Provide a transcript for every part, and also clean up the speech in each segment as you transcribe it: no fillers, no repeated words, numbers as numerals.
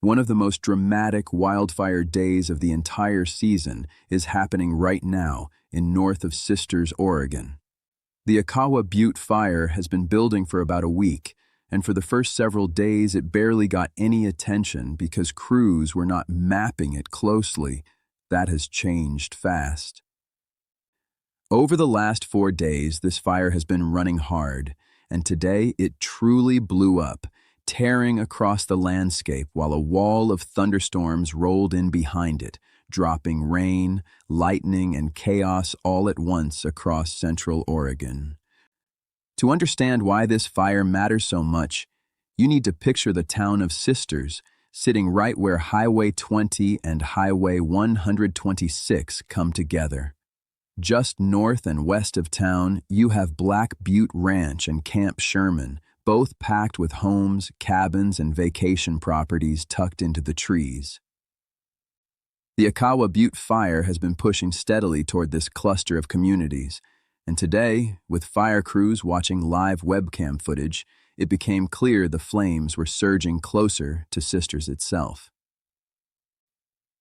One of the most dramatic wildfire days of the entire season is happening right now in north of Sisters, Oregon. The Akawa Butte Fire has been building for about a week, and for the first several days it barely got any attention because crews were not mapping it closely. That has changed fast. Over the last 4 days, this fire has been running hard, and today it truly blew up, tearing across the landscape while a wall of thunderstorms rolled in behind it, dropping rain, lightning, and chaos all at once across central Oregon. To understand why this fire matters so much, you need to picture the town of Sisters, sitting right where Highway 20 and Highway 126 come together. Just north and west of town, you have Butte Ranch and Camp Sherman, both packed with homes, cabins, and vacation properties tucked into the trees. The Akawa Butte Fire has been pushing steadily toward this cluster of communities, and today, with fire crews watching live webcam footage, it became clear the flames were surging closer to Sisters itself.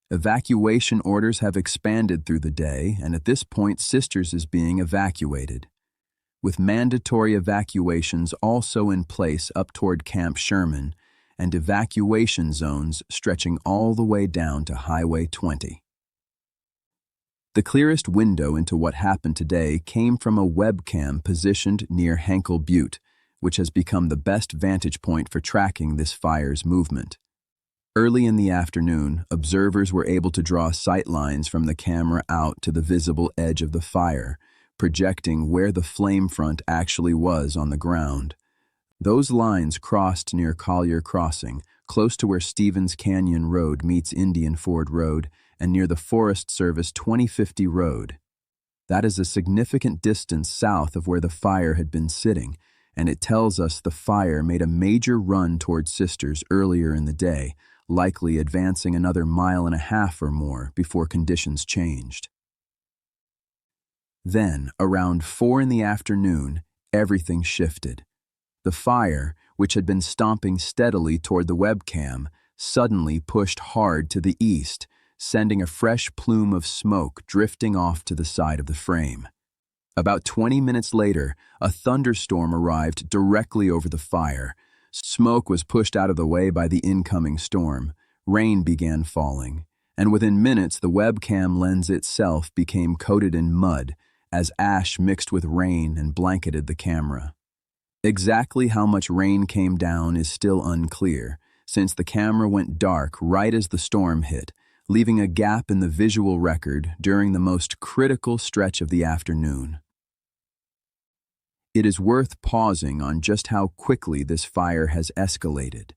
Evacuation orders have expanded through the day, and at this point Sisters is being evacuated, with mandatory evacuations also in place up toward Camp Sherman and evacuation zones stretching all the way down to Highway 20. The clearest window into what happened today came from a webcam positioned near Akawa Butte, which has become the best vantage point for tracking this fire's movement. Early in the afternoon, observers were able to draw sight lines from the camera out to the visible edge of the fire, projecting where the flame front actually was on the ground. Those lines crossed near Collier Crossing, close to where Stevens Canyon Road meets Indian Ford Road, and near the Forest Service 2050 Road. That is a significant distance south of where the fire had been sitting, and it tells us the fire made a major run toward Sisters earlier in the day, likely advancing another 1.5 miles or more before conditions changed. Then, around 4 in the afternoon, everything shifted. The fire, which had been stomping steadily toward the webcam, suddenly pushed hard to the east, sending a fresh plume of smoke drifting off to the side of the frame. About 20 minutes later, a thunderstorm arrived directly over the fire. Smoke was pushed out of the way by the incoming storm. Rain began falling, and within minutes the webcam lens itself became coated in mud as ash mixed with rain and blanketed the camera. Exactly how much rain came down is still unclear, since the camera went dark right as the storm hit, leaving a gap in the visual record during the most critical stretch of the afternoon. It is worth pausing on just how quickly this fire has escalated.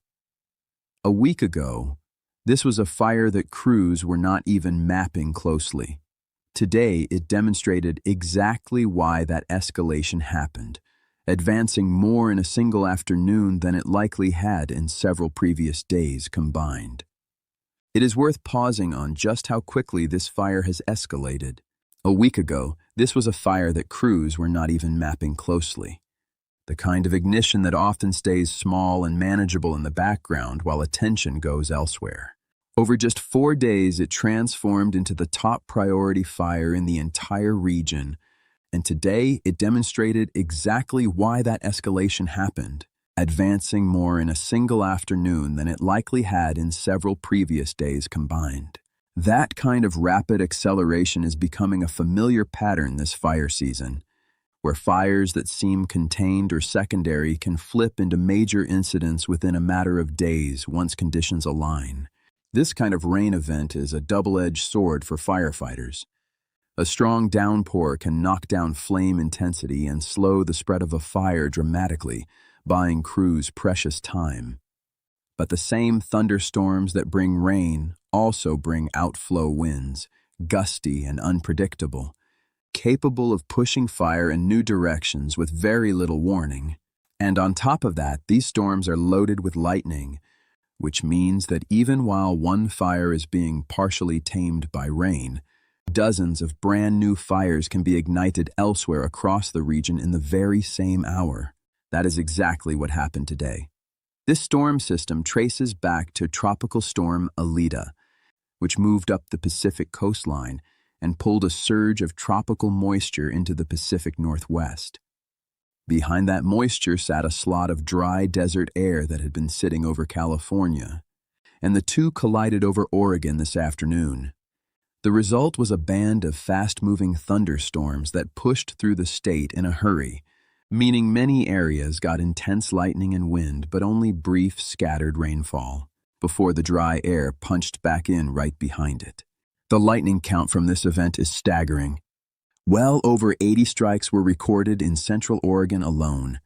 A week ago, this was a fire that crews were not even mapping closely. Today, it demonstrated exactly why that escalation happened, advancing more in a single afternoon than it likely had in several previous days combined. It is worth pausing on just how quickly this fire has escalated. A week ago, this was a fire that crews were not even mapping closely. The kind of ignition that often stays small and manageable in the background while attention goes elsewhere. Over just 4 days, it transformed into the top priority fire in the entire region, and today it demonstrated exactly why that escalation happened, advancing more in a single afternoon than it likely had in several previous days combined. That kind of rapid acceleration is becoming a familiar pattern this fire season, where fires that seem contained or secondary can flip into major incidents within a matter of days once conditions align. This kind of rain event is a double-edged sword for firefighters. A strong downpour can knock down flame intensity and slow the spread of a fire dramatically, buying crews precious time. But the same thunderstorms that bring rain also bring outflow winds, gusty and unpredictable, capable of pushing fire in new directions with very little warning. And on top of that, these storms are loaded with lightning, which means that even while one fire is being partially tamed by rain, dozens of brand new fires can be ignited elsewhere across the region in the very same hour. That is exactly what happened today. This storm system traces back to Tropical Storm Alita, which moved up the Pacific coastline and pulled a surge of tropical moisture into the Pacific Northwest. Behind that moisture sat a slot of dry desert air that had been sitting over California, and the two collided over Oregon this afternoon. The result was a band of fast-moving thunderstorms that pushed through the state in a hurry, meaning many areas got intense lightning and wind but only brief, scattered rainfall, before the dry air punched back in right behind it. The lightning count from this event is staggering. Well over 80 strikes were recorded in Central Oregon alone,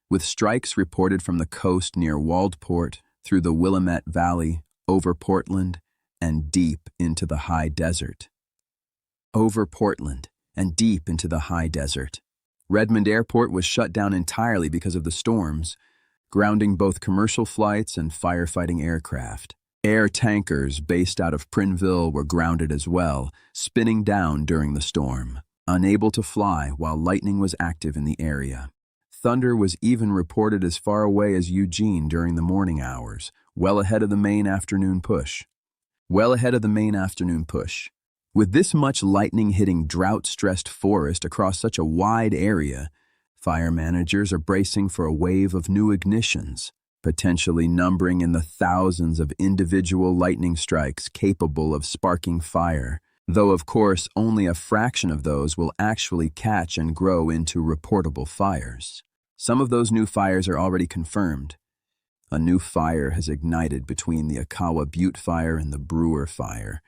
with strikes reported from the coast near Waldport, through the Willamette Valley, over Portland, and deep into the high desert. Over Portland and deep into the high desert. Redmond Airport was shut down entirely because of the storms, grounding both commercial flights and firefighting aircraft. Air tankers based out of Prineville were grounded as well, spinning down during the storm, unable to fly while lightning was active in the area. Thunder was even reported as far away as Eugene during the morning hours, well ahead of the main afternoon push. With this much lightning hitting drought-stressed forest across such a wide area, fire managers are bracing for a wave of new ignitions, potentially numbering in the thousands of individual lightning strikes capable of sparking fire, though of course only a fraction of those will actually catch and grow into reportable fires. Some of those new fires are already confirmed. A new fire has ignited between the Akawa Butte Fire and the Brewer Fire,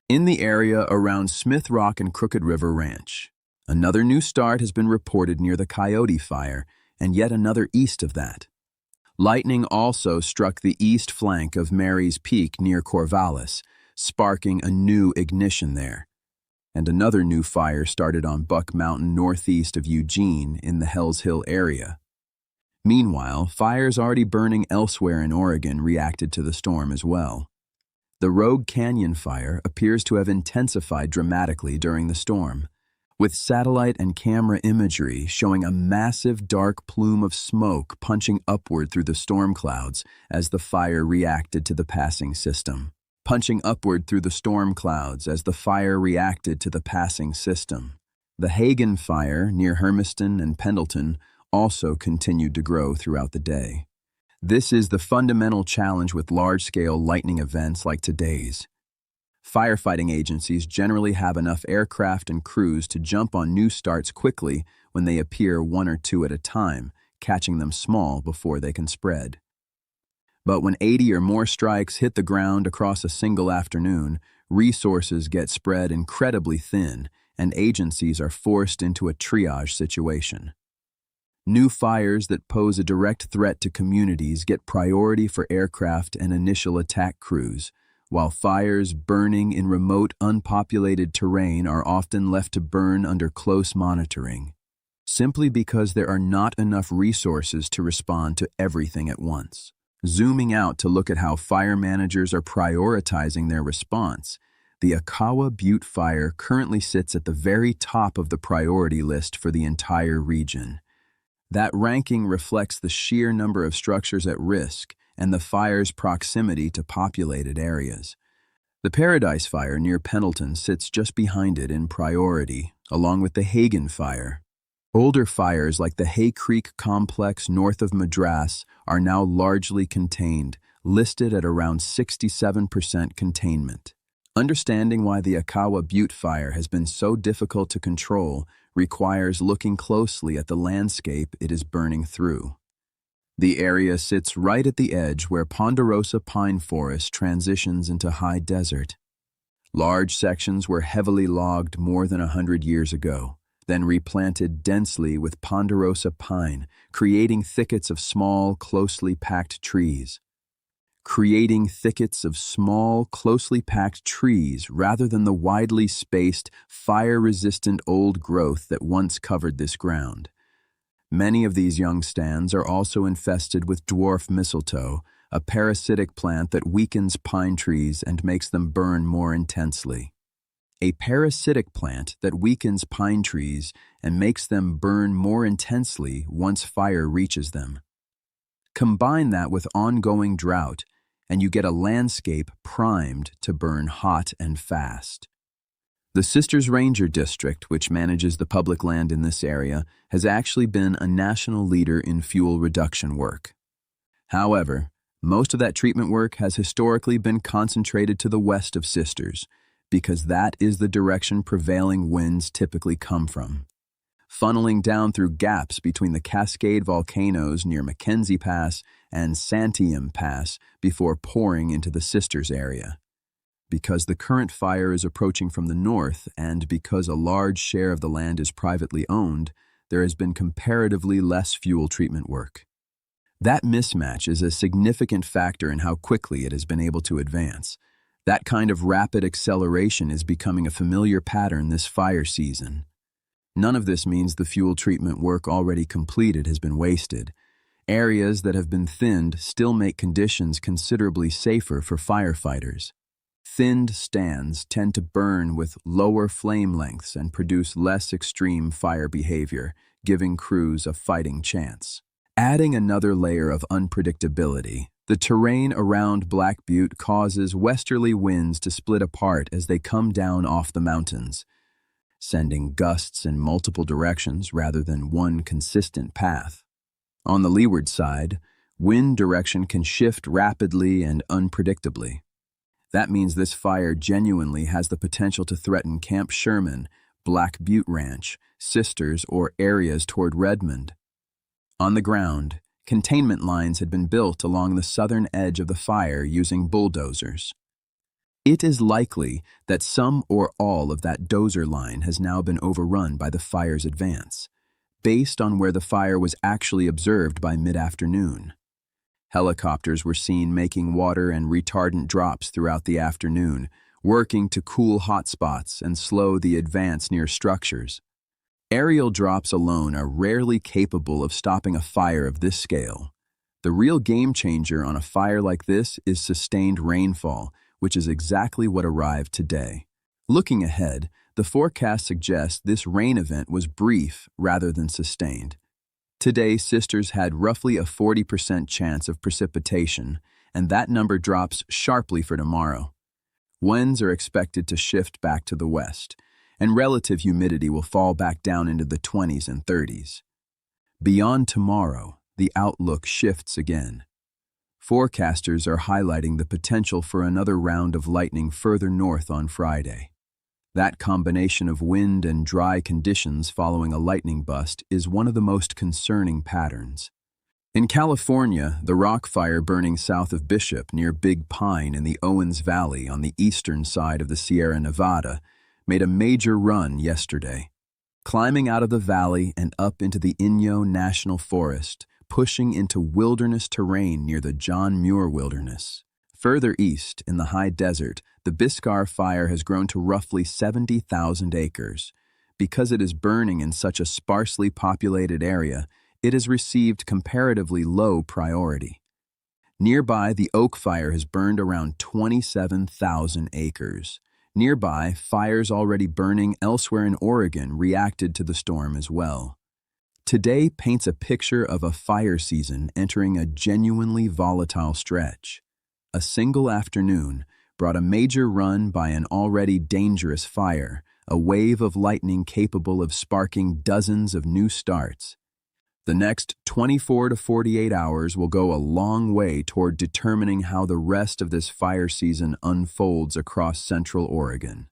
in the area around Smith Rock and Crooked River Ranch. Another new start has been reported near the Coyote Fire, and yet another east of that. Lightning also struck the east flank of Mary's Peak near Corvallis, sparking a new ignition there. And another new fire started on Buck Mountain northeast of Eugene in the Hells Hill area. Meanwhile, fires already burning elsewhere in Oregon reacted to the storm as well. The Rogue Canyon fire appears to have intensified dramatically during the storm, with satellite and camera imagery showing a massive dark plume of smoke punching upward through the storm clouds as the fire reacted to the passing system. The Hagen fire near Hermiston and Pendleton also continued to grow throughout the day. This is the fundamental challenge with large-scale lightning events like today's. Firefighting agencies generally have enough aircraft and crews to jump on new starts quickly when they appear one or two at a time, catching them small before they can spread. But when 80 or more strikes hit the ground across a single afternoon, resources get spread incredibly thin, and agencies are forced into a triage situation. New fires that pose a direct threat to communities get priority for aircraft and initial attack crews, while fires burning in remote, unpopulated terrain are often left to burn under close monitoring, simply because there are not enough resources to respond to everything at once. Zooming out to look at how fire managers are prioritizing their response, the Akawa Butte Fire currently sits at the very top of the priority list for the entire region. That ranking reflects the sheer number of structures at risk and the fire's proximity to populated areas. The Paradise Fire near Pendleton sits just behind it in priority, along with the Hagen Fire. Older fires like the Hay Creek Complex north of Madras are now largely contained, listed at around 67% containment. Understanding why the Akawa Butte Fire has been so difficult to control requires looking closely at the landscape it is burning through. The area sits right at the edge where ponderosa pine forest transitions into high desert. Large sections were heavily logged more than 100 years ago, then replanted densely with ponderosa pine, creating thickets of small, closely packed trees. Rather than the widely spaced, fire-resistant old growth that once covered this ground. Many of these young stands are also infested with dwarf mistletoe, a parasitic plant that weakens pine trees and makes them burn more intensely. A parasitic plant that weakens pine trees and makes them burn more intensely once fire reaches them. Combine that with ongoing drought, and you get a landscape primed to burn hot and fast. The Sisters Ranger District, which manages the public land in this area, has actually been a national leader in fuel reduction work. However, most of that treatment work has historically been concentrated to the west of Sisters, because that is the direction prevailing winds typically come from, funneling down through gaps between the Cascade volcanoes near Mackenzie Pass and Santiam Pass before pouring into the Sisters area. Because the current fire is approaching from the north and because a large share of the land is privately owned, there has been comparatively less fuel treatment work. That mismatch is a significant factor in how quickly it has been able to advance. That kind of rapid acceleration is becoming a familiar pattern this fire season. None of this means the fuel treatment work already completed has been wasted. Areas that have been thinned still make conditions considerably safer for firefighters. Thinned stands tend to burn with lower flame lengths and produce less extreme fire behavior, giving crews a fighting chance. Adding another layer of unpredictability, the terrain around Black Butte causes westerly winds to split apart as they come down off the mountains, sending gusts in multiple directions rather than one consistent path. On the leeward side, wind direction can shift rapidly and unpredictably. That means this fire genuinely has the potential to threaten Camp Sherman, Black Butte Ranch, Sisters, or areas toward Redmond. On the ground, containment lines had been built along the southern edge of the fire using bulldozers. It is likely that some or all of that dozer line has now been overrun by the fire's advance, based on where the fire was actually observed by mid-afternoon. Helicopters were seen making water and retardant drops throughout the afternoon, working to cool hotspots and slow the advance near structures. Aerial drops alone are rarely capable of stopping a fire of this scale. The real game changer on a fire like this is sustained rainfall, which is exactly what arrived today. Looking ahead, the forecast suggests this rain event was brief rather than sustained. Today, Sisters had roughly a 40% chance of precipitation, and that number drops sharply for tomorrow. Winds are expected to shift back to the west, and relative humidity will fall back down into the 20s and 30s. Beyond tomorrow, the outlook shifts again. Forecasters are highlighting the potential for another round of lightning further north on Friday. That combination of wind and dry conditions following a lightning bust is one of the most concerning patterns. In California, the rock fire burning south of Bishop near Big Pine in the Owens Valley on the eastern side of the Sierra Nevada made a major run yesterday, climbing out of the valley and up into the Inyo National Forest, pushing into wilderness terrain near the John Muir Wilderness. Further east, in the high desert, the Biscar fire has grown to roughly 70,000 acres. Because it is burning in such a sparsely populated area, it has received comparatively low priority. Nearby, the Oak Fire has burned around 27,000 acres. Nearby, fires already burning elsewhere in Oregon reacted to the storm as well. Today paints a picture of a fire season entering a genuinely volatile stretch. A single afternoon brought a major run by an already dangerous fire, a wave of lightning capable of sparking dozens of new starts. The next 24 to 48 hours will go a long way toward determining how the rest of this fire season unfolds across Central Oregon.